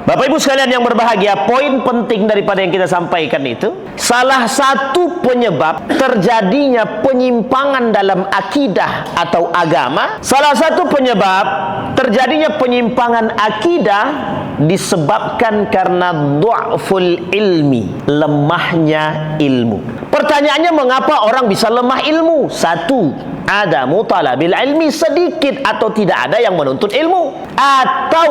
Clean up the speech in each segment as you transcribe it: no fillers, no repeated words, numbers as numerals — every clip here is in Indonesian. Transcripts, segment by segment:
Bapak Ibu sekalian yang berbahagia, poin penting daripada yang kita sampaikan itu, salah satu penyebab terjadinya penyimpangan dalam akidah atau agama, salah satu penyebab terjadinya penyimpangan akidah disebabkan karena du'ful ilmi, lemahnya ilmu. Pertanyaannya, mengapa orang bisa lemah ilmu? Satu, ada mutalabil ilmi, sedikit atau tidak ada yang menuntut ilmu, atau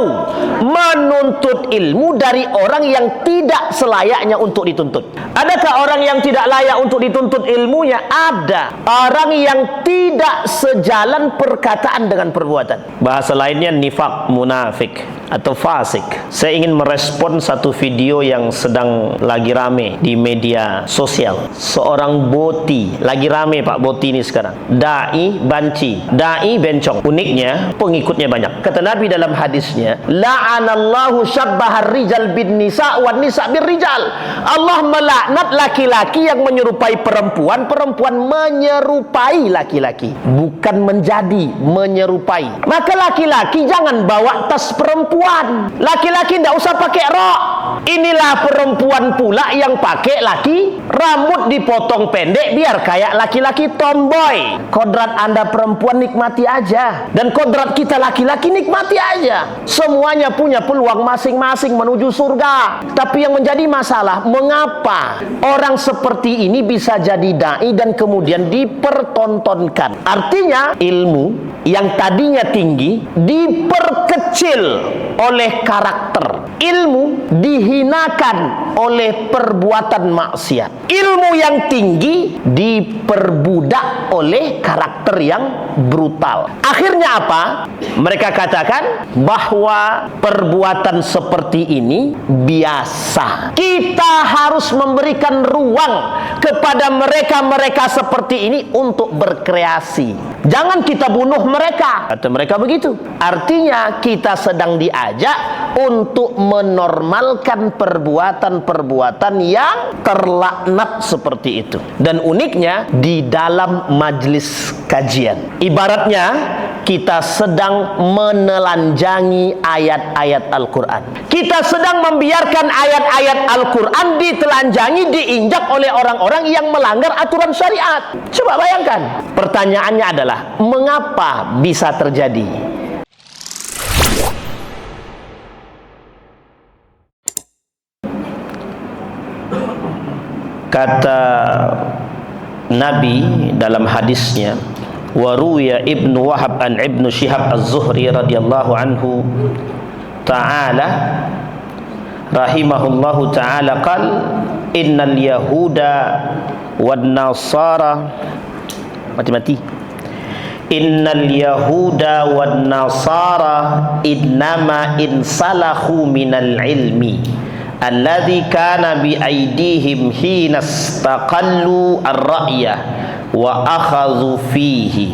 menuntut ilmu dari orang yang tidak selayaknya untuk dituntut. Adakah orang yang tidak layak untuk dituntut ilmunya? Ada. Orang yang tidak sejalan perkataan dengan perbuatan. Bahasa lainnya nifaq, munafik atau fasik. Saya ingin merespon satu video yang sedang lagi rame di media sosial. Seorang boti, lagi rame Pak boti ini sekarang. Dai banci, dai bencong. Uniknya pengikutnya banyak. Kata Nabi dalam hadisnya, la'anallahu syabbahar rijal bin nisa wan nisa bir rijal. Allah melaknat laki-laki yang menyerupai perempuan, perempuan menyerupai laki-laki, bukan menjadi, menyerupai. Maka laki-laki jangan bawa tas perempuan. Laki-laki tidak usah pakai rok. Inilah perempuan pula yang pakai laki, rambut dipotong pendek biar kayak laki-laki tomboy. Kodrat Anda perempuan, nikmati aja. Dan kodrat kita laki-laki, nikmati aja. Semuanya punya peluang masing-masing menuju surga. Tapi yang menjadi masalah, mengapa orang seperti ini bisa jadi dai dan kemudian dipertontonkan? Artinya ilmu yang tadinya tinggi diperkecil oleh karakter. Ilmu dihinakan oleh perbuatan maksiat. Ilmu yang tinggi diperbudak oleh karakter yang brutal. Akhirnya apa? Mereka katakan bahwa perbuatan seperti ini biasa. Kita harus memberikan ruang kepada mereka-mereka seperti ini untuk berkreasi. Jangan kita bunuh mereka, kata mereka begitu. Artinya kita sedang diajak untuk menormalkan perbuatan-perbuatan yang terlaknat seperti itu. Dan uniknya di dalam majelis kajian, ibaratnya kita sedang menelanjangi ayat-ayat Al-Quran. Kita sedang membiarkan ayat-ayat Al-Quran ditelanjangi, diinjak oleh orang-orang yang melanggar aturan syariat. Coba bayangkan. Pertanyaannya adalah, mengapa bisa terjadi? Kata Nabi dalam hadisnya, wa ruwiya Ibnu Wahab an Ibnu Syihab Az-Zuhri radhiyallahu anhu ta'ala rahimahullahu ta'ala qal innal yahuda wan nasara mati innal yahuda wan nasara innama insalahu minal ilmi alladhi kana bi aydihim hina istaqallu ar-ra'ya wa akhadhu fihi.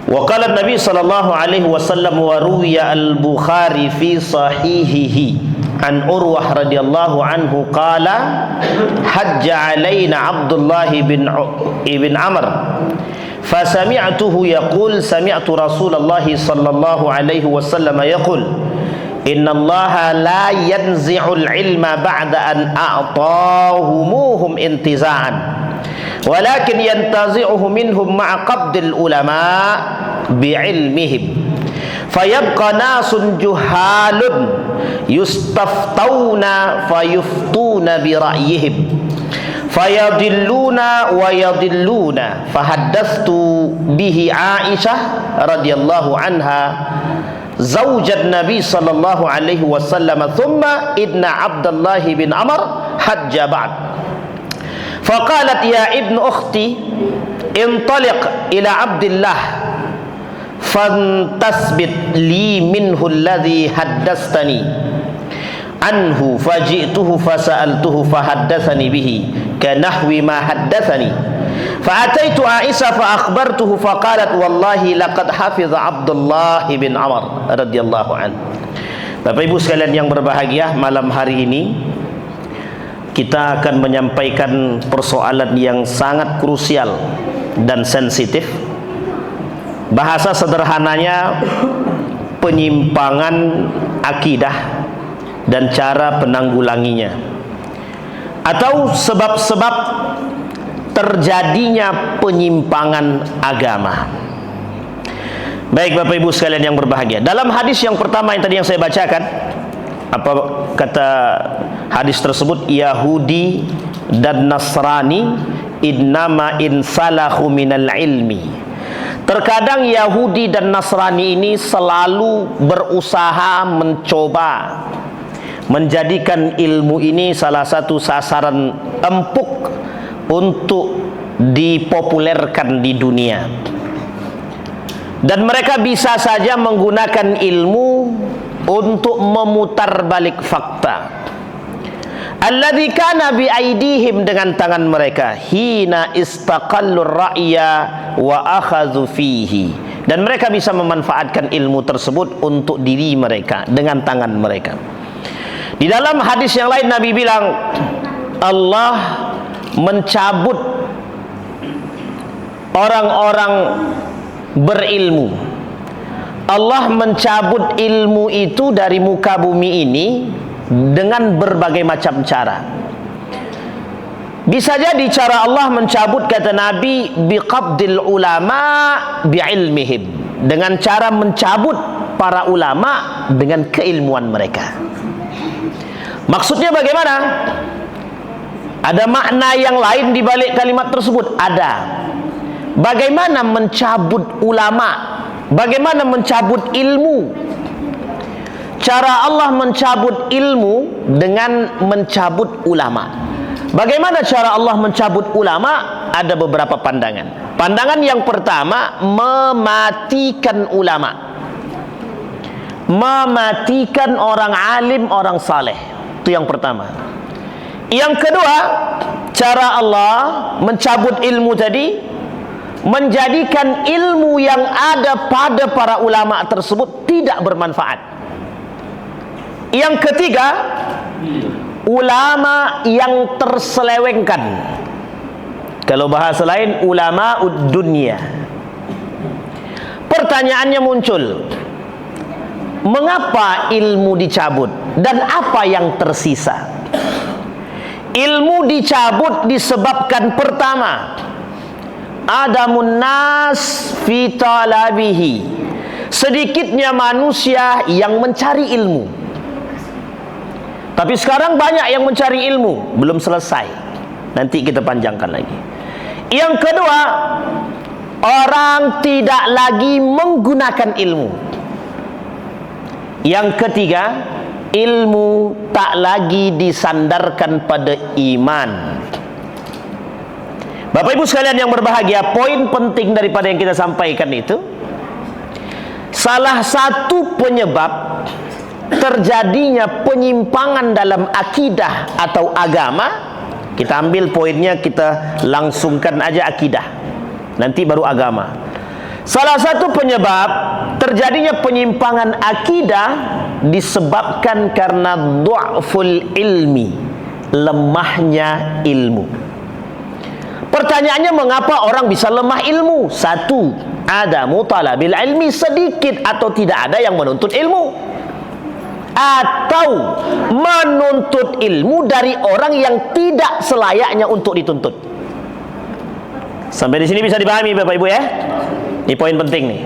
Wa qala an-nabi sallallahu alaihi wasallam wa ruwiya al-Bukhari fi sahihihi an Urwah radhiyallahu anhu qala hajja alaina Abdullah ibn Amr fasami'tuhu yaqul sami'tu Rasulullah sallallahu alaihi wasallam yaqul inna allaha la yanzi'ul ilma ba'da an a'tahumuhum intiza'an walakin yantazi'uhu minhum ma'a qabdil ulama bi'ilmihim fayabqa nasun juhalun yustaftawna fayuftuna bira'yihim fayadilluna wa yadilluna fahaddathtu bihi Aisyah radhiyallahu anha zaujat Nabi sallallahu alaihi wasallam thumma inna Abdullah bin Amr hajja ba'd faqalat ya ibnu ukhti intaliq ila Abdullah fantasbit li minhu alladhi haddastani anhu faji'tuhu fasa'altuhu fahaddathani bihi kanahwi ma haddathani fa'ataitu Aisyah fa'akhbartuhu faqalat wallahi laqad hafiza Abdullah bin Amr radhiyallahu anhu. Bapak Ibu sekalian yang berbahagia, malam hari ini kita akan menyampaikan persoalan yang sangat krusial dan sensitif. Bahasa sederhananya, penyimpangan akidah dan cara penanggulanginya, atau sebab-sebab terjadinya penyimpangan agama. Baik Bapak Ibu sekalian yang berbahagia, dalam hadis yang pertama yang tadi yang saya bacakan, apa kata hadis tersebut? Yahudi dan Nasrani innama insalahu minal ilmi. Terkadang Yahudi dan Nasrani ini selalu berusaha mencoba menjadikan ilmu ini salah satu sasaran empuk untuk dipopulerkan di dunia. Dan mereka bisa saja menggunakan ilmu untuk memutar balik fakta. Alladzi kana bi aidihim, dengan tangan mereka, hina istaqallur ra'ya wa akhadhu fihi, dan mereka bisa memanfaatkan ilmu tersebut untuk diri mereka dengan tangan mereka. Di dalam hadis yang lain Nabi bilang, Allah mencabut orang-orang berilmu. Allah mencabut ilmu itu dari muka bumi ini dengan berbagai macam cara. Bisa jadi cara Allah mencabut, kata Nabi, biqabdil ulama biilmihim, dengan cara mencabut para ulama dengan keilmuan mereka. Maksudnya bagaimana? Ada makna yang lain di balik kalimat tersebut? Ada. Bagaimana mencabut ulama? Bagaimana mencabut ilmu? Cara Allah mencabut ilmu dengan mencabut ulama. Bagaimana cara Allah mencabut ulama? Ada beberapa pandangan. Pandangan yang pertama, mematikan ulama, mematikan orang alim, orang saleh. Itu yang pertama. Yang kedua, cara Allah mencabut ilmu tadi, menjadikan ilmu yang ada pada para ulama tersebut tidak bermanfaat. Yang ketiga, ulama yang terselewengkan. Kalau bahasa lain, ulama dunia. Pertanyaannya muncul, mengapa ilmu dicabut dan apa yang tersisa? Ilmu dicabut disebabkan pertama, adamun nas fi talabihi, sedikitnya manusia yang mencari ilmu. Tapi sekarang banyak yang mencari ilmu, belum selesai. Nanti kita panjangkan lagi. Yang kedua, orang tidak lagi menggunakan ilmu. Yang ketiga, ilmu tak lagi disandarkan pada iman. Bapak Ibu sekalian yang berbahagia, poin penting daripada yang kita sampaikan itu, salah satu penyebab terjadinya penyimpangan dalam akidah atau agama, kita ambil poinnya, kita langsungkan aja akidah, nanti baru agama. Salah satu penyebab terjadinya penyimpangan akidah disebabkan karena du'ful ilmi, lemahnya ilmu. Pertanyaannya, mengapa orang bisa lemah ilmu? Satu, ada mutalabil ilmi, sedikit atau tidak ada yang menuntut ilmu, atau menuntut ilmu dari orang yang tidak selayaknya untuk dituntut. Sampai di sini bisa dipahami Bapak Ibu ya? Ini poin penting nih.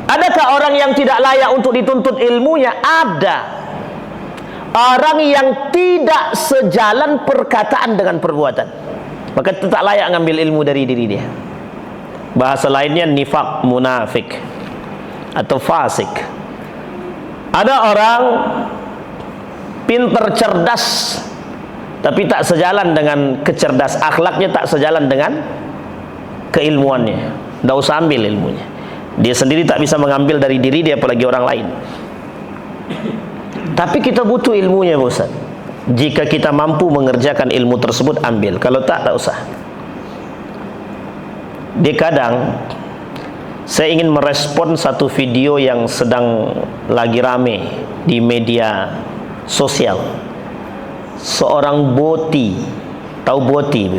Adakah orang yang tidak layak untuk dituntut ilmunya? Ada. Orang yang tidak sejalan perkataan dengan perbuatan, maka itu tak layak ngambil ilmu dari diri dia. Bahasa lainnya nifak, munafik, atau fasik. Ada orang pinter, cerdas, tapi tak sejalan dengan kecerdas, akhlaknya tak sejalan dengan keilmuannya. Tidak usah ambil ilmunya. Dia sendiri tak bisa mengambil dari diri dia, apalagi orang lain. Tapi kita butuh ilmunya, Pak Ustaz. Jika kita mampu mengerjakan ilmu tersebut, ambil. Kalau tak usah. Di kadang saya ingin merespon satu video yang sedang lagi rame di media sosial. Seorang boti, tahu boti?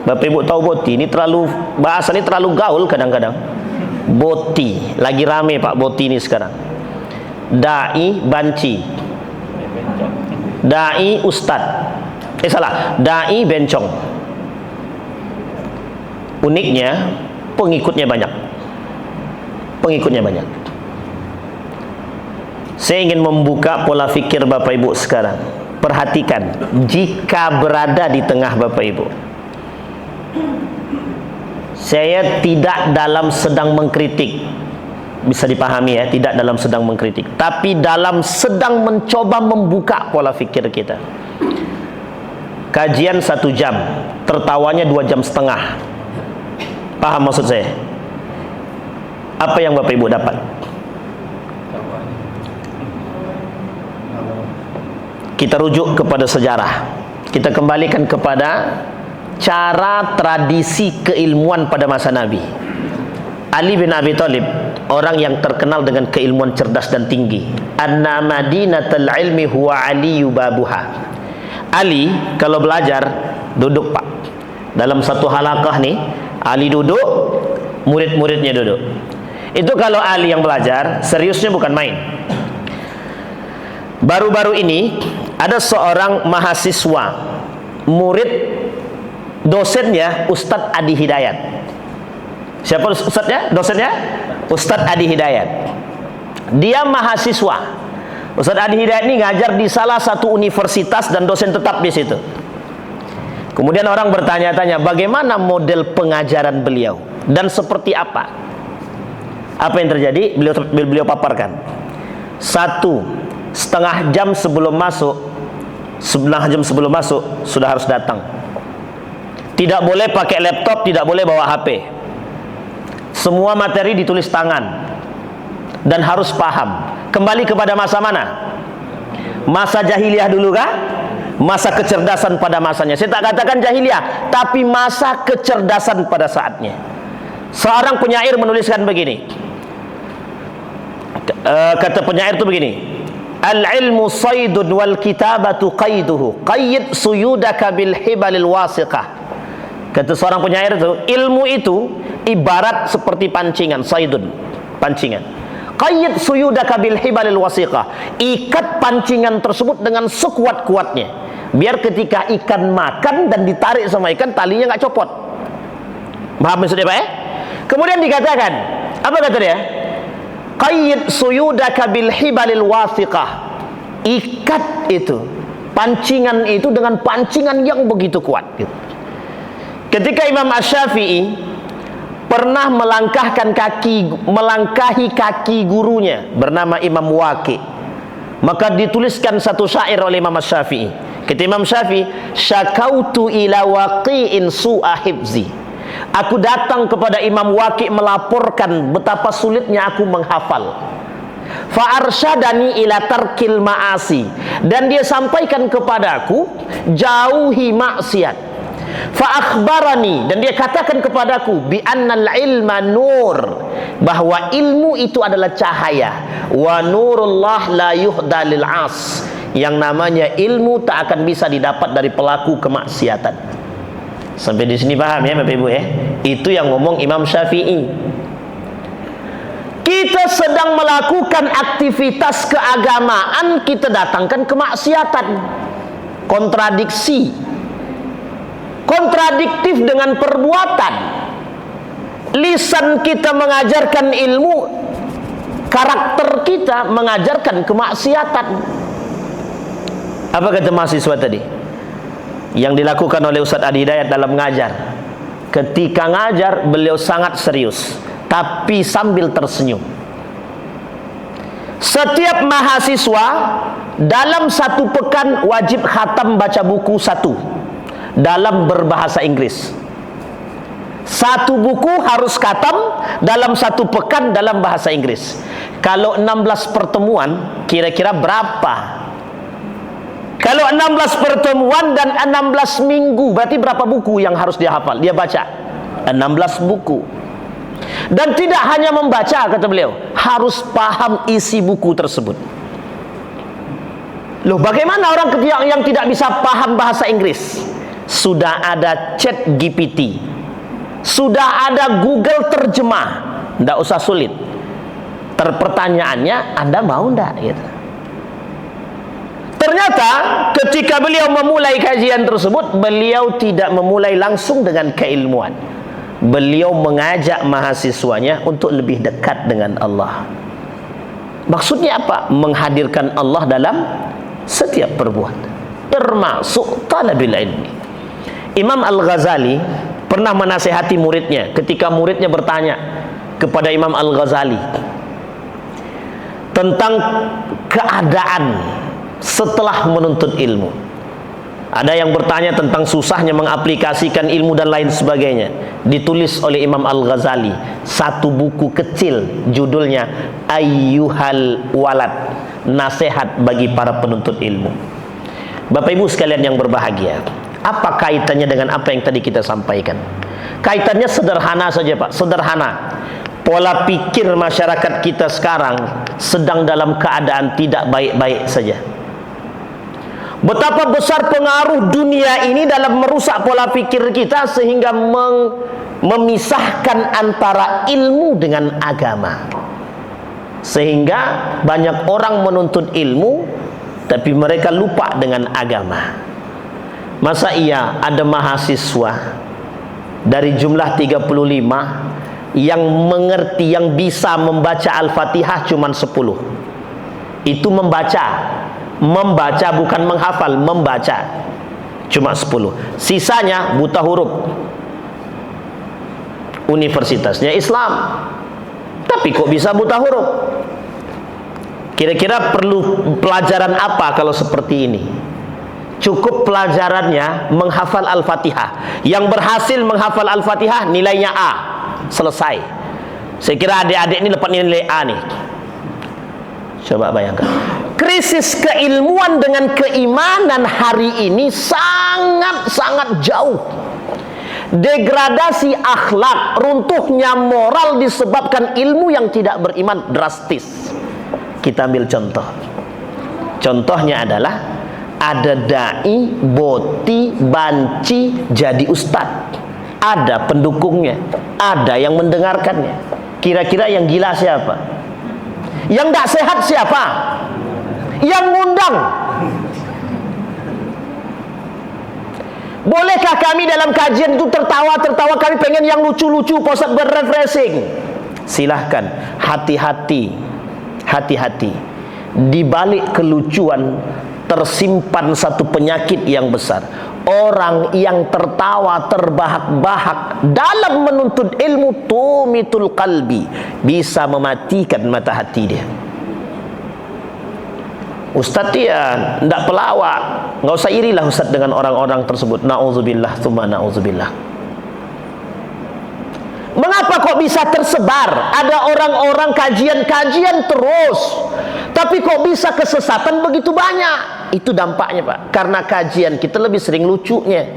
Bapak Ibu tahu boti? Ini terlalu, bahasa ini terlalu gaul kadang-kadang. Boti, lagi rame Pak boti ini sekarang. Dai banci. Dai ustad. Salah, dai bencong. Uniknya pengikutnya banyak. Pengikutnya banyak. Saya ingin membuka pola fikir Bapak Ibu sekarang. Perhatikan, jika berada di tengah Bapak Ibu, saya tidak dalam sedang mengkritik, bisa dipahami ya, tidak dalam sedang mengkritik, tapi dalam sedang mencoba membuka pola fikir kita. Kajian 1 jam, tertawanya 2,5 jam. Paham maksud saya? Apa yang Bapak Ibu dapat? Kita rujuk kepada sejarah. Kita kembalikan kepada cara tradisi keilmuan pada masa Nabi. Ali bin Abi Thalib, orang yang terkenal dengan keilmuan cerdas dan tinggi. Anna madinatul ilmi huwa aliyu babuha. Ali kalau belajar duduk Pak. Dalam satu halaqah nih, Ali duduk, murid-muridnya duduk. Itu kalau Ali yang belajar, seriusnya bukan main. Baru-baru ini ada seorang mahasiswa, murid dosennya Ustadz Adi Hidayat. Siapa ustadznya? Dosennya? Ustadz Adi Hidayat. Dia mahasiswa. Ustadz Adi Hidayat ini ngajar di salah satu universitas dan dosen tetap di situ. Kemudian orang bertanya-tanya, bagaimana model pengajaran beliau dan seperti apa? Apa yang terjadi? Beliau paparkan. 1,5 jam sebelum masuk, sudah harus datang. Tidak boleh pakai laptop, tidak boleh bawa HP. Semua materi ditulis tangan dan harus paham. Kembali kepada masa mana? Masa jahiliyah dulu kah? Masa kecerdasan pada masanya. Saya tak katakan jahiliyah, tapi masa kecerdasan pada saatnya. Seorang penyair menuliskan begini. Kata penyair itu begini. Al-ilmu saydun wal kitabatu qayduhu. Qayyid suyudaka bil hibalil wasiqah. Kata seorang penyair itu, ilmu itu ibarat seperti pancingan, saydun, pancingan. Qayyid suyudaka bil hibalil wasiqah. Ikat pancingan tersebut dengan sekuat-kuatnya. Biar ketika ikan makan dan ditarik sama ikan, talinya nggak copot. Paham maksudnya Pak ya? Kemudian dikatakan, apa kata dia? Qayyid suyudaka bil hibalil wasiqah. Ikat itu, pancingan itu dengan pancingan yang begitu kuat gitu. Ketika Imam Asy-Syafi'i pernah melangkahi kaki gurunya bernama Imam Waqi', maka dituliskan satu syair oleh Imam Asy-Syafi'i. Kata Imam Syafi'i, syakautu ila waqi'in su'a hifzi. Aku datang kepada Imam Waqi' melaporkan betapa sulitnya aku menghafal. Fa arsyadani ila tarkil ma'asi, dan dia sampaikan kepadaku jauhi maksiat. Fa akhbarani, dan dia katakan kepadaku bi annal ilma nur, bahwa ilmu itu adalah cahaya. Wa nurullah la yuhda lil as, yang namanya ilmu tak akan bisa didapat dari pelaku kemaksiatan. Sampai di sini paham ya Bapak Ibu ya? Itu yang ngomong Imam Syafi'i. Kita sedang melakukan aktivitas keagamaan, kita datangkan kemaksiatan. Kontradiktif dengan perbuatan. Lisan kita mengajarkan ilmu, karakter kita mengajarkan kemaksiatan. Apa kata mahasiswa tadi? Yang dilakukan oleh Ustadz Adi Hidayat dalam mengajar. Ketika ngajar, beliau sangat serius, tapi sambil tersenyum. Setiap mahasiswa dalam 1 pekan wajib khatam baca buku 1 dalam berbahasa Inggris. 1 buku harus khatam dalam 1 pekan dalam bahasa Inggris. Kalau 16 pertemuan, kira-kira berapa? Kalau 16 pertemuan dan 16 minggu, berarti berapa buku yang harus dia hafal, dia baca? 16 buku. Dan tidak hanya membaca, kata beliau, harus paham isi buku tersebut. Loh, bagaimana orang yang tidak bisa paham bahasa Inggris? Sudah ada Chat GPT, sudah ada Google terjemah, tidak usah sulit. Pertanyaannya, Anda mau enggak? Gitu. Ternyata ketika beliau memulai kajian tersebut, beliau tidak memulai langsung dengan keilmuan. Beliau mengajak mahasiswanya untuk lebih dekat dengan Allah. Maksudnya apa? Menghadirkan Allah dalam setiap perbuatan, termasuk talabil ilmi. Imam Al-Ghazali pernah menasihati muridnya ketika muridnya bertanya kepada Imam Al-Ghazali tentang keadaan setelah menuntut ilmu. Ada yang bertanya tentang susahnya mengaplikasikan ilmu dan lain sebagainya. Ditulis oleh Imam Al-Ghazali satu buku kecil, judulnya Ayyuhal Walad, nasihat bagi para penuntut ilmu. Bapak Ibu sekalian yang berbahagia, apa kaitannya dengan apa yang tadi kita sampaikan? Kaitannya sederhana saja Pak, sederhana. Pola pikir masyarakat kita sekarang sedang dalam keadaan tidak baik-baik saja. Betapa besar pengaruh dunia ini dalam merusak pola pikir kita sehingga memisahkan antara ilmu dengan agama. Sehingga banyak orang menuntut ilmu tapi mereka lupa dengan agama. Masa iya ada mahasiswa dari jumlah 35 yang mengerti, yang bisa membaca Al-Fatihah cuma 10. Itu membaca bukan menghafal, membaca cuma 10. Sisanya buta huruf. Universitasnya Islam, tapi kok bisa buta huruf? Kira-kira perlu pelajaran apa kalau seperti ini? Cukup pelajarannya menghafal Al-Fatihah. Yang berhasil menghafal Al-Fatihah nilainya A, selesai. Saya kira adik-adik ini dapat nilai A nih. Coba bayangkan, krisis keilmuan dengan keimanan hari ini sangat-sangat jauh. Degradasi akhlak, runtuhnya moral disebabkan ilmu yang tidak beriman drastis. Kita ambil contoh. Contohnya adalah ada dai, boti, banci jadi ustadz. Ada pendukungnya, ada yang mendengarkannya. Kira-kira yang gila siapa? Yang tidak sehat siapa? Yang ngundang. Bolehkah kami dalam kajian itu tertawa-tertawa? Kami pengen yang lucu-lucu, Ustaz, berrefreshing. Silahkan. Hati-hati. Hati-hati. Di balik kelucuan tersimpan satu penyakit yang besar. Orang yang tertawa terbahak-bahak dalam menuntut ilmu, tumitul qalbi, bisa mematikan mata hati dia. Ustaz dia tidak pelawak, nggak usah irilah Ustaz dengan orang-orang tersebut. Na'udzubillah, tsumma na'udzubillah. Mengapa kok bisa tersebar? Ada orang-orang kajian-kajian terus, tapi kok bisa kesesatan begitu banyak? Itu dampaknya Pak, karena kajian kita lebih sering lucunya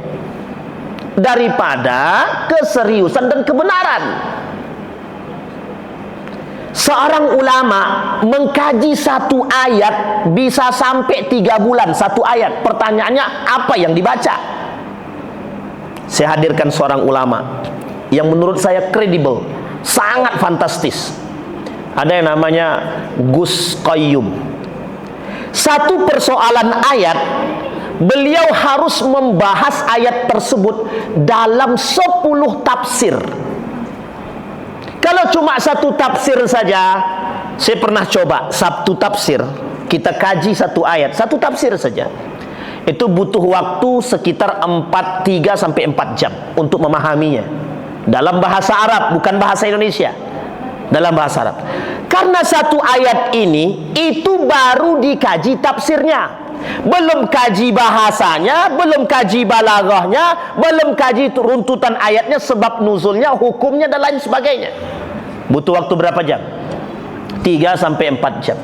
daripada keseriusan dan kebenaran. Seorang ulama mengkaji satu ayat bisa sampai 3 bulan satu ayat. Pertanyaannya apa yang dibaca? Saya hadirkan seorang ulama yang menurut saya kredibel, sangat fantastis. Ada yang namanya Gus Qayyum. Satu persoalan ayat, beliau harus membahas ayat tersebut dalam 10 tafsir. Kalau cuma satu tafsir saja, saya pernah coba satu tafsir, kita kaji satu ayat, satu tafsir saja, itu butuh waktu sekitar 3 sampai 4 jam untuk memahaminya dalam bahasa Arab, bukan bahasa Indonesia, dalam bahasa Arab. Karena satu ayat ini itu baru dikaji tafsirnya, belum kaji bahasanya, belum kaji balaghahnya, belum kaji runtutan ayatnya, sebab nuzulnya, hukumnya dan lain sebagainya. Butuh waktu berapa jam? 3 sampai 4 jam.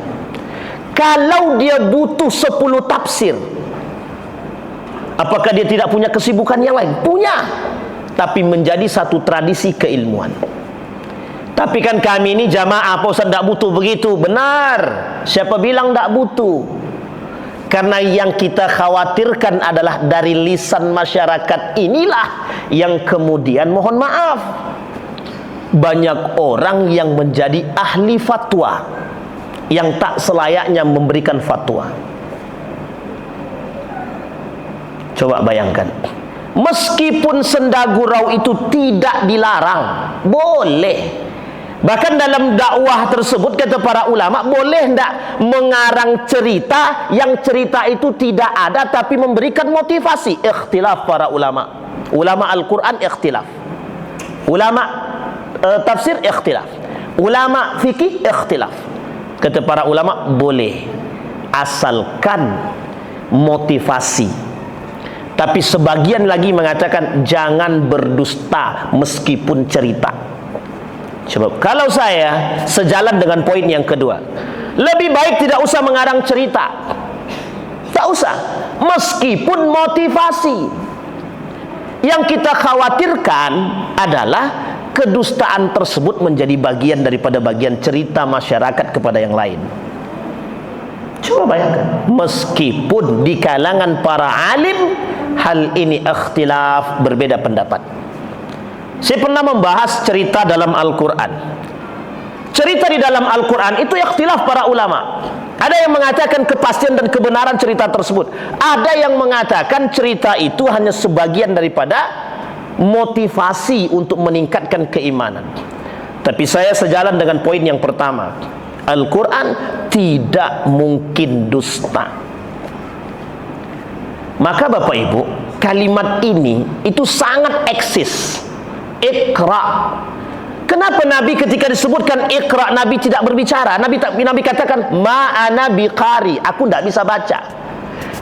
Kalau dia butuh 10 tafsir, apakah dia tidak punya kesibukan yang lain? Punya. Tapi menjadi satu tradisi keilmuan. Tapi kan kami ini jamaah, Pak Ustaz, tidak butuh begitu. Benar. Siapa bilang tidak butuh? Karena yang kita khawatirkan adalah dari lisan masyarakat inilah yang kemudian, mohon maaf, banyak orang yang menjadi ahli fatwa yang tak selayaknya memberikan fatwa. Coba bayangkan, meskipun senda gurau itu tidak dilarang, boleh. Bahkan dalam dakwah tersebut kata para ulama, boleh tidak mengarang cerita yang cerita itu tidak ada tapi memberikan motivasi. Ikhtilaf para ulama. Ulama Al-Quran ikhtilaf, ulama tafsir ikhtilaf, ulama fikih ikhtilaf. Kata para ulama boleh, asalkan motivasi. Tapi sebagian lagi mengatakan jangan berdusta meskipun cerita. Sebab kalau saya sejalan dengan poin yang kedua, lebih baik tidak usah mengarang cerita, tak usah, meskipun motivasi. Yang kita khawatirkan adalah kedustaan tersebut menjadi bagian daripada bagian cerita masyarakat kepada yang lain. Coba bayangkan, meskipun di kalangan para alim hal ini ikhtilaf, berbeda pendapat. Saya pernah membahas cerita dalam Al-Quran. Cerita di dalam Al-Quran itu ikhtilaf para ulama. Ada yang mengatakan kepastian dan kebenaran cerita tersebut. Ada yang mengatakan cerita itu hanya sebagian daripada motivasi untuk meningkatkan keimanan. Tapi saya sejalan dengan poin yang pertama. Al-Quran tidak mungkin dusta. Maka Bapak Ibu, kalimat ini itu sangat eksis. Iqra. Kenapa Nabi ketika disebutkan Iqra, Nabi tidak berbicara? Nabi katakan ma ana biqari, aku tidak bisa baca.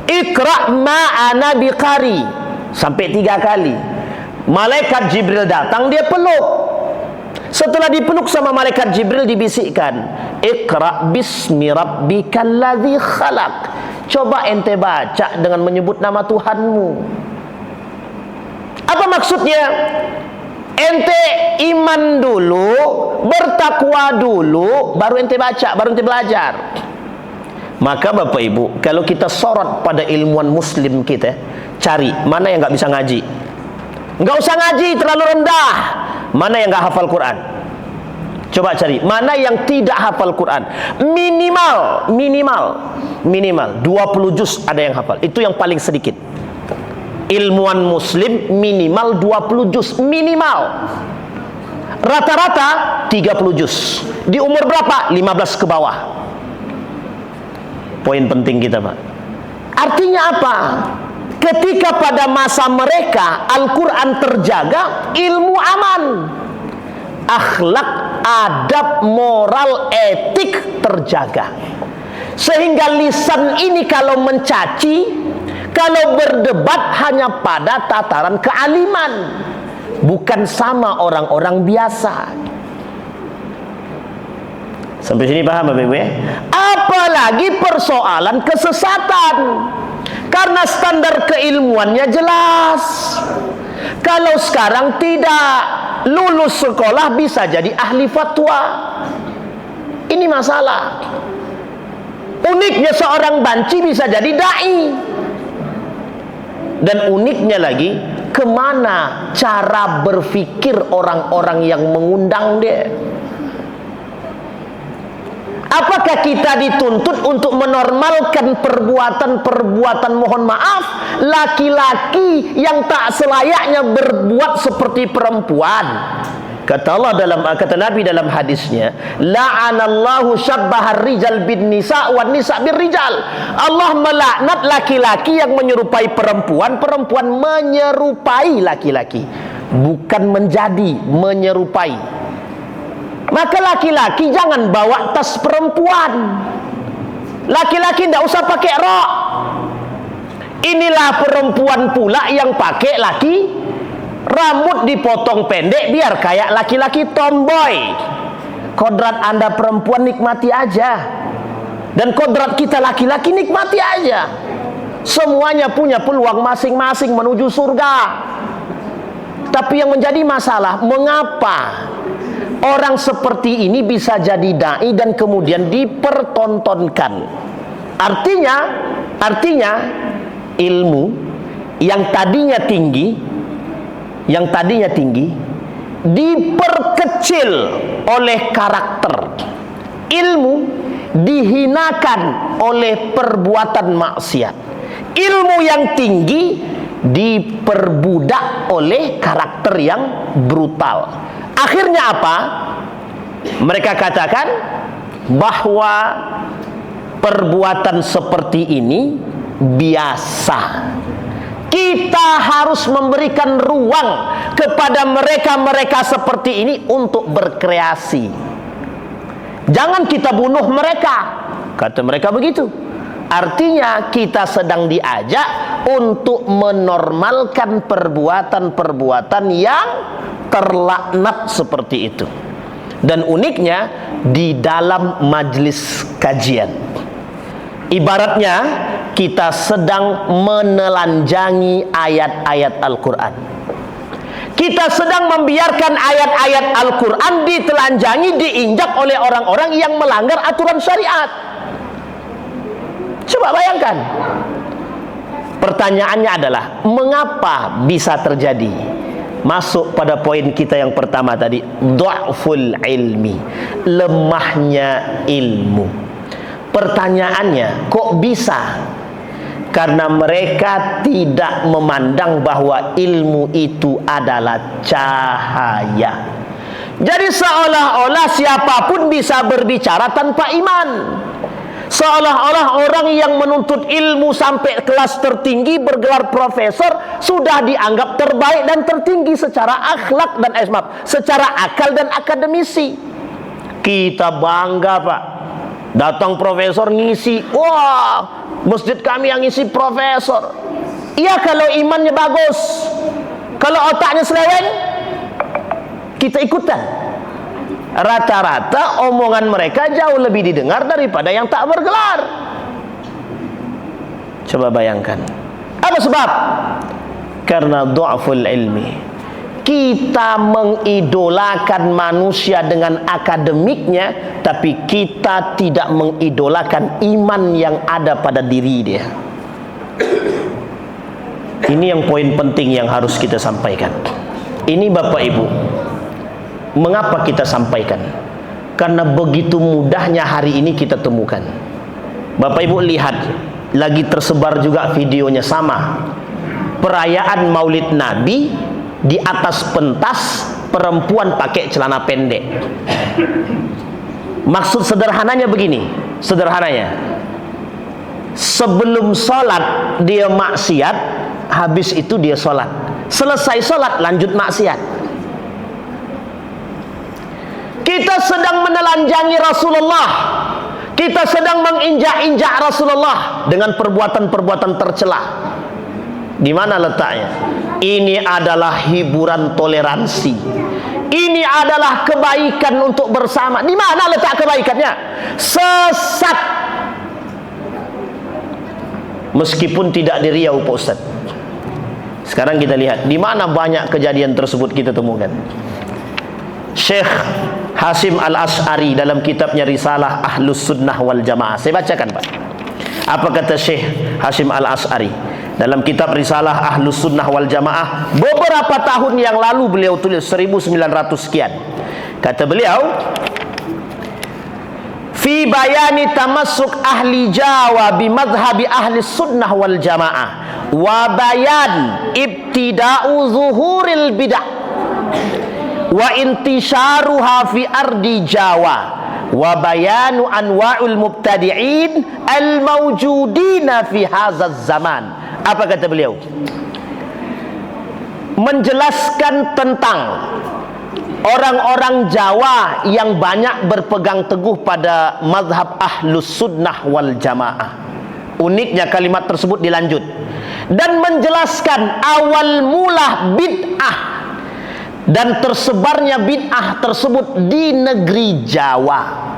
Iqra ma ana biqari, sampai 3 kali. Malaikat Jibril datang, dia peluk. Setelah dipeluk sama malaikat Jibril, dibisikkan, Iqra bismi rabbikal ladzi khalaq. Coba ente baca dengan menyebut nama Tuhanmu. Apa maksudnya? Ente iman dulu, bertakwa dulu, baru ente baca, baru ente belajar. Maka Bapak Ibu, kalau kita sorot pada ilmuwan muslim kita, cari mana yang nggak bisa ngaji. Nggak usah ngaji, terlalu rendah. Mana yang nggak hafal Quran? Coba cari mana yang tidak hafal Quran. Minimal 20 juz ada yang hafal. Itu yang paling sedikit. Ilmuwan muslim minimal 20 juz, minimal. Rata-rata 30 juz. Di umur berapa? 15 ke bawah. Poin penting kita, Pak. Artinya apa? Ketika pada masa mereka Al-Quran terjaga, ilmu aman, akhlak, adab, moral, etik terjaga. Sehingga lisan ini kalau mencaci, kalau berdebat hanya pada tataran kealiman, bukan sama orang-orang biasa. Sampai sini paham Bapak Ibu ya? Apalagi persoalan kesesatan, karena standar keilmuannya jelas. Kalau sekarang tidak lulus sekolah bisa jadi ahli fatwa. Ini masalah. Uniknya seorang banci bisa jadi dai. Dan uniknya lagi, kemana cara berpikir orang-orang yang mengundang dia? Apakah kita dituntut untuk menormalkan perbuatan-perbuatan, mohon maaf, laki-laki yang tak selayaknya berbuat seperti perempuan? Kata Allah kata Nabi dalam hadisnya, la'anallahu syabbahar rijal bin nisa wan nisa bir rijal. Allah melaknat laki-laki yang menyerupai perempuan, perempuan menyerupai laki-laki, bukan menjadi, menyerupai. Maka laki-laki jangan bawa tas perempuan. Laki-laki tidak usah pakai rok. Inilah perempuan pula yang pakai laki, rambut dipotong pendek biar kayak laki-laki tomboy. Kodrat Anda perempuan nikmati aja, dan kodrat kita laki-laki nikmati aja. Semuanya punya peluang masing-masing menuju surga. Tapi yang menjadi masalah, mengapa orang seperti ini bisa jadi dai dan kemudian dipertontonkan? Artinya ilmu yang tadinya tinggi diperkecil oleh karakter, ilmu dihinakan oleh perbuatan maksiat, ilmu yang tinggi diperbudak oleh karakter yang brutal. Akhirnya apa? Mereka katakan bahwa perbuatan seperti ini biasa. Kita harus memberikan ruang kepada mereka-mereka seperti ini untuk berkreasi. Jangan kita bunuh mereka, kata mereka begitu. Artinya kita sedang diajak untuk menormalkan perbuatan-perbuatan yang terlaknat seperti itu. Dan uniknya di dalam majelis kajian, ibaratnya kita sedang menelanjangi ayat-ayat Al-Quran. Kita sedang membiarkan ayat-ayat Al-Quran ditelanjangi, diinjak oleh orang-orang yang melanggar aturan syariat. Coba bayangkan. Pertanyaannya adalah, mengapa bisa terjadi? Masuk pada poin kita yang pertama tadi, dha'ful ilmi, lemahnya ilmu. Pertanyaannya, kok bisa? Karena mereka tidak memandang bahwa ilmu itu adalah cahaya. Jadi seolah-olah siapapun bisa berbicara tanpa iman. Seolah-olah orang yang menuntut ilmu sampai kelas tertinggi, bergelar profesor, sudah dianggap terbaik dan tertinggi secara akhlak dan secara akal dan akademisi. Kita bangga, Pak. Datang profesor ngisi, wah, masjid kami yang ngisi profesor. Iya kalau imannya bagus. Kalau otaknya seleweng, kita ikutan. Rata-rata omongan mereka jauh lebih didengar daripada yang tak bergelar. Coba bayangkan. Apa sebab? Karena dha'ful ilmi. Kita mengidolakan manusia dengan akademiknya, tapi kita tidak mengidolakan iman yang ada pada diri dia. Ini yang poin penting yang harus kita sampaikan. Ini Bapak Ibu, mengapa kita sampaikan? Karena begitu mudahnya hari ini kita temukan. Bapak Ibu lihat, lagi tersebar juga videonya sama. Perayaan Maulid Nabi, di atas pentas perempuan pakai celana pendek. Maksud sederhananya begini, sebelum sholat dia maksiat, habis itu dia sholat. Selesai sholat lanjut maksiat. Kita sedang menelanjangi Rasulullah, kita sedang menginjak-injak Rasulullah dengan perbuatan-perbuatan tercela. Di mana letaknya? Ini adalah hiburan toleransi. Ini adalah kebaikan untuk bersama. Di mana letak kebaikannya? Sesat. Meskipun tidak di Riau, Pak Ustaz. Sekarang kita lihat di mana banyak kejadian tersebut kita temukan. Syekh Hasyim Al-Asy'ari dalam kitabnya Risalah Ahlus Sunnah wal Jamaah. Saya bacakan, Pak. Apa kata Syekh Hasyim Al-Asy'ari dalam kitab Risalah Ahlus Sunnah wal Jamaah? Beberapa tahun yang lalu beliau tulis, 1900 sekian. Kata beliau, fi bayani tamassuk ahli Jawa bi madhhabi ahli sunnah wal jamaah wa bayan ibtida'u zuhuril bid'ah wa intisharuha fi ardi Jawa wa bayanu anwa'ul mubtadi'in al mawjudina fi hadzal zaman. Apa kata beliau? Menjelaskan tentang orang-orang Jawa yang banyak berpegang teguh pada mazhab Ahlus Sunnah wal Jamaah. Uniknya kalimat tersebut dilanjut, dan menjelaskan awal mula bid'ah dan tersebarnya bid'ah tersebut di negeri Jawa.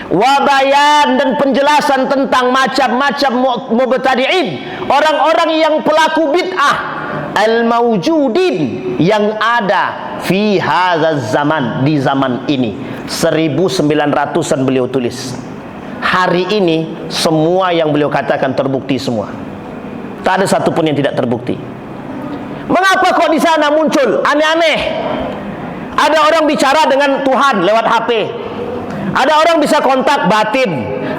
Wabayan, dan penjelasan tentang macam-macam mubtadi'in, orang-orang yang pelaku bid'ah, al-mawjudin, yang ada fi hadzal zaman, di zaman ini. 1900-an beliau tulis. Hari ini semua yang beliau katakan terbukti semua. Tak ada satupun yang tidak terbukti. Mengapa kok di sana muncul aneh-aneh? Ada orang bicara dengan Tuhan lewat HP. Ada orang bisa kontak batin.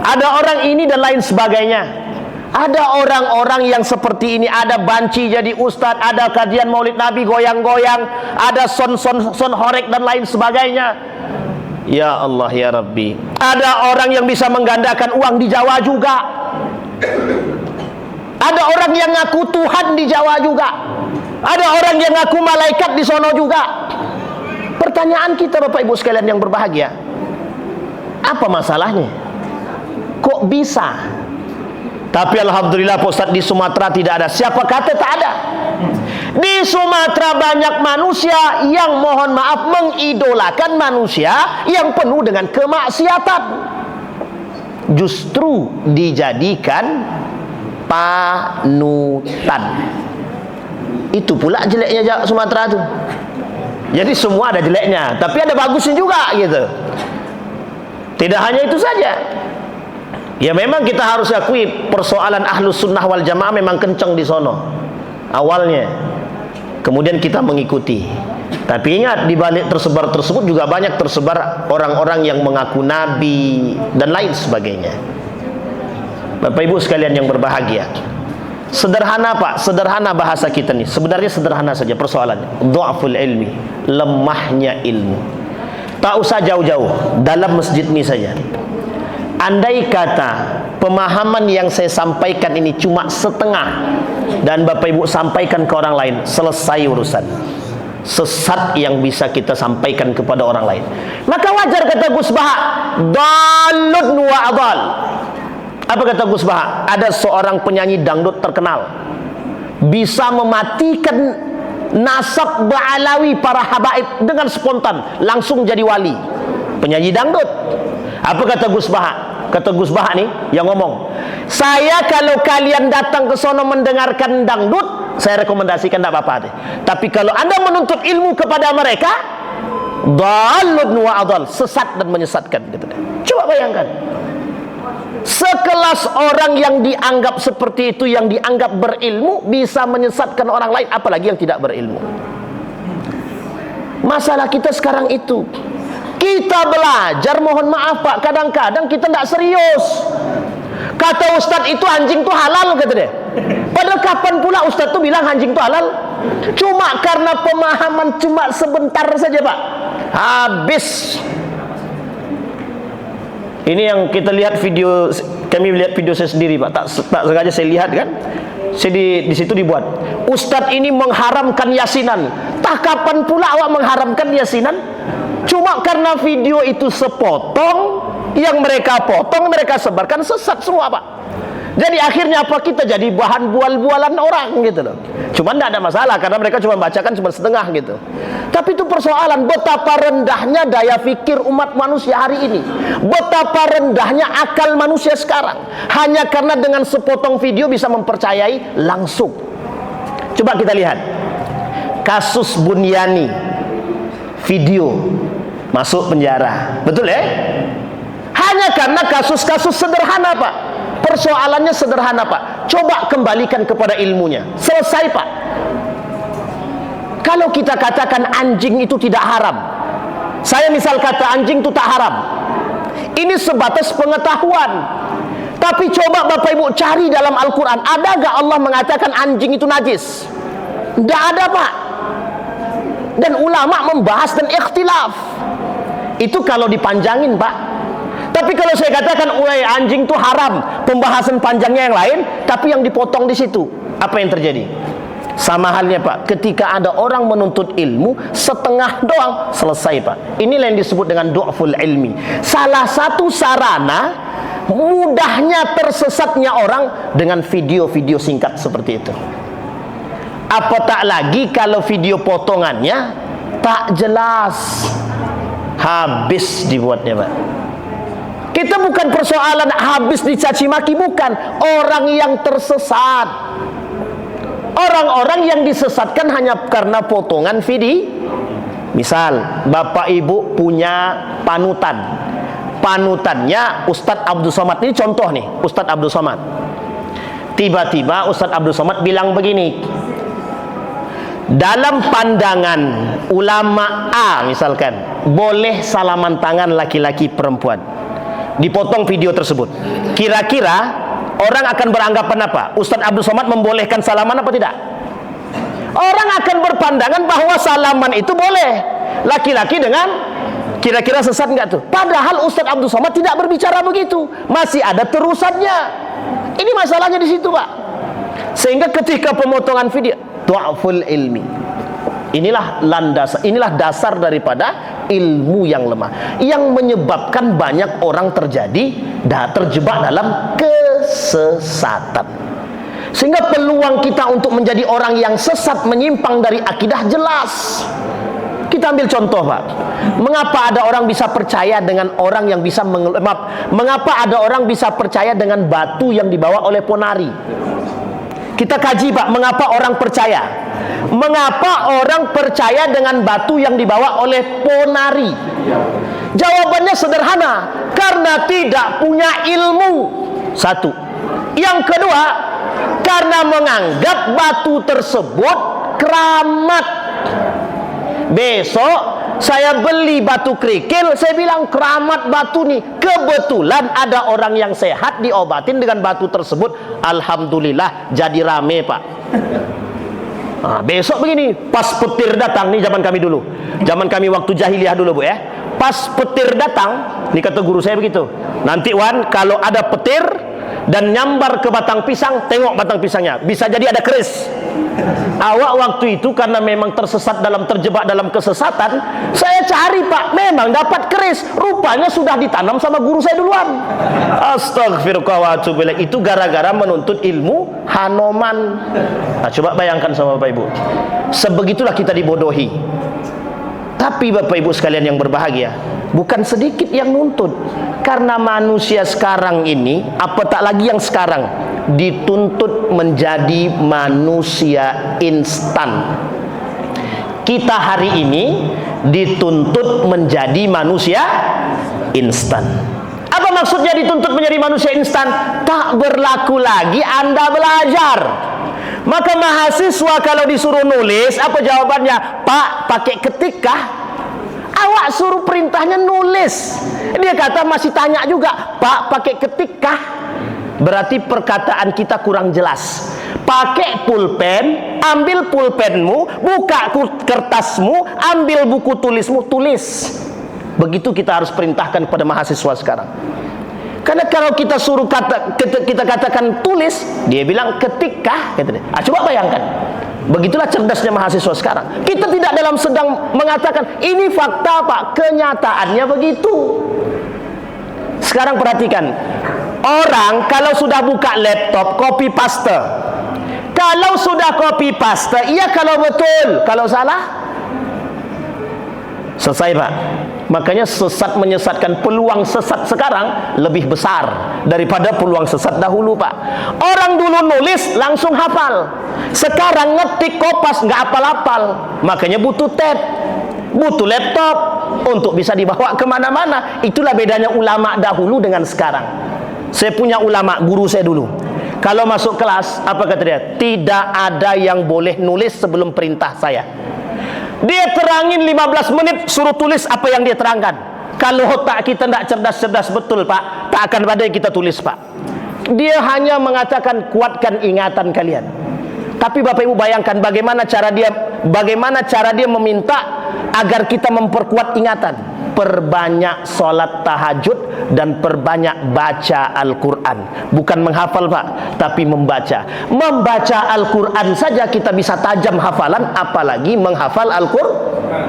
Ada orang ini dan lain sebagainya. Ada orang-orang yang seperti ini. Ada banci jadi ustadz, ada kajian maulid Nabi goyang-goyang, ada son horek dan lain sebagainya. Ya Allah ya Rabbi. Ada orang yang bisa menggandakan uang di Jawa juga. Ada orang yang ngaku Tuhan di Jawa juga. Ada orang yang ngaku malaikat di sono juga. Pertanyaan kita Bapak Ibu sekalian yang berbahagia, apa masalahnya? Kok bisa? Tapi alhamdulillah Pak Ustaz, di Sumatera tidak ada. Siapa kata tak ada? Di Sumatera banyak manusia yang mohon maaf mengidolakan manusia yang penuh dengan kemaksiatan. Justru dijadikan panutan. Itu pula jeleknya Sumatera itu. Jadi semua ada jeleknya, tapi ada bagusnya juga gitu. Tidak hanya itu saja. Ya memang kita harus akui persoalan Ahlus Sunnah wal Jamaah memang kencang di sono awalnya. Kemudian kita mengikuti. Tapi ingat, di balik tersebar tersebut juga banyak tersebar orang-orang yang mengaku nabi dan lain sebagainya. Bapak Ibu sekalian yang berbahagia, sederhana Pak, sederhana bahasa kita nih. Sebenarnya sederhana saja persoalannya. Dha'ful ilmi, lemahnya ilmu. Tak usah jauh-jauh, dalam masjid ini saja. Andai kata pemahaman yang saya sampaikan ini cuma setengah dan Bapak Ibu sampaikan ke orang lain, selesai urusan. Sesat yang bisa kita sampaikan kepada orang lain. Maka wajar kata Gus Baha, dalun wa adal. Apa kata Gus Baha? Ada seorang penyanyi dangdut terkenal, bisa mematikan nasab Ba'alawi para habaib dengan spontan, langsung jadi wali. Penyanyi dangdut. Apa kata Gus Baha? Kata Gus Baha nih yang ngomong, saya kalau kalian datang ke sono mendengarkan dangdut, saya rekomendasikan tidak apa-apa deh. Tapi kalau Anda menuntut ilmu kepada mereka, dalun wa adal, sesat dan menyesatkan gitu deh. Coba bayangkan, sekelas orang yang dianggap seperti itu, yang dianggap berilmu, bisa menyesatkan orang lain, apalagi yang tidak berilmu. Masalah kita sekarang itu, kita belajar, mohon maaf Pak, kadang-kadang kita tidak serius. Kata Ustadz itu anjing itu halal, kata dia. Padahal kapan pula Ustadz itu bilang anjing itu halal? Cuma karena pemahaman cuma sebentar saja Pak, habis. Ini yang kita lihat video, kami lihat video saya sendiri Pak, tak sengaja saya lihat kan. Saya di situ dibuat, Ustadz ini mengharamkan yasinan. Tak kapan pula awak mengharamkan yasinan? Cuma karena video itu sepotong, yang mereka potong, mereka sebarkan, sesat semua Pak. Jadi akhirnya apa? Kita jadi bahan bual-bualan orang gitu loh. Cuma tidak ada masalah karena mereka cuma bacakan cuma setengah gitu. Tapi itu persoalan betapa rendahnya daya pikir umat manusia hari ini. Betapa rendahnya akal manusia sekarang. Hanya karena dengan sepotong video bisa mempercayai langsung. Coba kita lihat kasus Bunyani, video masuk penjara, betul ya? Hanya karena kasus-kasus sederhana Pak. Persoalannya sederhana Pak. Coba kembalikan kepada ilmunya, selesai Pak. Kalau kita katakan anjing itu tidak haram, saya misal kata anjing itu tak haram, ini sebatas pengetahuan. Tapi coba Bapak Ibu cari dalam Al-Quran, ada gak Allah mengatakan anjing itu najis? Tidak ada Pak. Dan ulama membahas dan ikhtilaf. Itu kalau dipanjangin Pak. Tapi kalau saya katakan anjing itu haram, pembahasan panjangnya yang lain, tapi yang dipotong di situ, apa yang terjadi? Sama halnya Pak, ketika ada orang menuntut ilmu setengah doang, selesai Pak. Inilah yang disebut dengan du'ful ilmi. Salah satu sarana mudahnya tersesatnya orang dengan video-video singkat seperti itu. Apa tak lagi kalau video potongannya tak jelas, habis dibuatnya Pak. Kita bukan persoalan habis dicaci maki, bukan. Orang yang tersesat, orang-orang yang disesatkan hanya karena potongan video. Misal Bapak Ibu punya panutan, panutannya Ustadz Abdul Somad. Ini contoh nih, Ustadz Abdul Somad. Tiba-tiba Ustadz Abdul Somad bilang begini, dalam pandangan ulama A misalkan, boleh salaman tangan laki-laki perempuan. Dipotong video tersebut. Kira-kira orang akan beranggapan apa? Ustaz Abdul Somad membolehkan salaman apa tidak? Orang akan berpandangan bahwa salaman itu boleh. Laki-laki dengan kira-kira sesat enggak tuh? Padahal Ustaz Abdul Somad tidak berbicara begitu. Masih ada terusannya. Ini masalahnya di situ, Pak. Sehingga ketika pemotongan video, du'aful ilmi. Inilah dasar daripada ilmu yang lemah, yang menyebabkan banyak orang terjebak dalam kesesatan. Sehingga peluang kita untuk menjadi orang yang sesat, menyimpang dari akidah jelas. Kita ambil contoh, Pak. Mengapa ada orang bisa percaya dengan orang yang bisa mengapa ada orang bisa percaya dengan batu yang dibawa oleh ponari? Kita kaji, Pak, mengapa orang percaya? Mengapa orang percaya dengan batu yang dibawa oleh ponari? Jawabannya sederhana, karena tidak punya ilmu. Satu. Yang kedua, karena menganggap batu tersebut keramat. Besok saya beli batu kerikil, saya bilang keramat batu nih. Kebetulan ada orang yang sehat diobatin dengan batu tersebut. Alhamdulillah jadi rame, Pak. Nah, besok begini, pas petir datang, nih zaman kami dulu, zaman kami waktu jahiliyah dulu, Bu, ya. Pas petir datang, nih kata guru saya begitu. Nanti Wan, kalau ada petir dan nyambar ke batang pisang, tengok batang pisangnya, bisa jadi ada keris. Awak waktu itu karena memang terjebak dalam kesesatan, saya cari, Pak, memang dapat keris. Rupanya sudah ditanam sama guru saya duluan. Astagfirullah wa atubu ilaih. Itu gara-gara menuntut ilmu Hanoman. Nah, coba bayangkan sama Bapak Ibu, sebegitulah kita dibodohi. Tapi Bapak Ibu sekalian yang berbahagia, bukan sedikit yang nuntut. Karena manusia sekarang ini, apatah lagi yang sekarang, dituntut menjadi manusia instan. Kita hari ini dituntut menjadi manusia instan. Apa maksudnya dituntut menjadi manusia instan? Tak berlaku lagi Anda belajar. Maka mahasiswa kalau disuruh nulis, apa jawabannya? Pak, pakai ketik kah? Awak suruh perintahnya nulis. Dia kata masih tanya juga, Pak, pakai ketik kah? Berarti perkataan kita kurang jelas. Pakai pulpen, ambil pulpenmu, buka kertasmu, ambil buku tulismu, tulis. Begitu kita harus perintahkan kepada mahasiswa sekarang. Karena kalau kita suruh kita katakan tulis, dia bilang ketik kah? Coba bayangkan. Begitulah cerdasnya mahasiswa sekarang. Kita tidak dalam sedang mengatakan ini fakta, Pak, kenyataannya begitu. Sekarang perhatikan, orang kalau sudah buka laptop copy paste. Kalau sudah copy paste, iya kalau betul, kalau salah selesai, Pak. Makanya sesat menyesatkan, peluang sesat sekarang lebih besar daripada peluang sesat dahulu, Pak. Orang dulu nulis langsung hafal, sekarang ngetik kopas nggak hafal-hafal. Makanya butuh tab, butuh laptop untuk bisa dibawa kemana-mana. Itulah bedanya ulama dahulu dengan sekarang. Saya punya ulama, guru saya dulu, kalau masuk kelas, apa kata dia? Tidak ada yang boleh nulis sebelum perintah saya. Dia terangin 15 menit, suruh tulis apa yang dia terangkan. Kalau otak kita tidak cerdas-cerdas betul, Pak, tak akan ada yang kita tulis, Pak. Dia hanya mengatakan kuatkan ingatan kalian. Tapi Bapak Ibu bayangkan bagaimana cara dia meminta agar kita memperkuat ingatan. Perbanyak sholat tahajud dan perbanyak baca Al-Quran. Bukan menghafal, Pak, tapi membaca. Membaca Al-Quran saja kita bisa tajam hafalan, apalagi menghafal Al-Quran.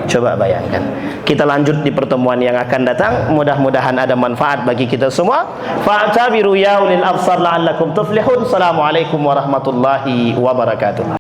Coba bayangkan. Kita lanjut di pertemuan yang akan datang. Mudah-mudahan ada manfaat bagi kita semua. Fa'tabiru ya ulil absar la'allakum tuflihun. Assalamualaikum warahmatullahi wabarakatuh.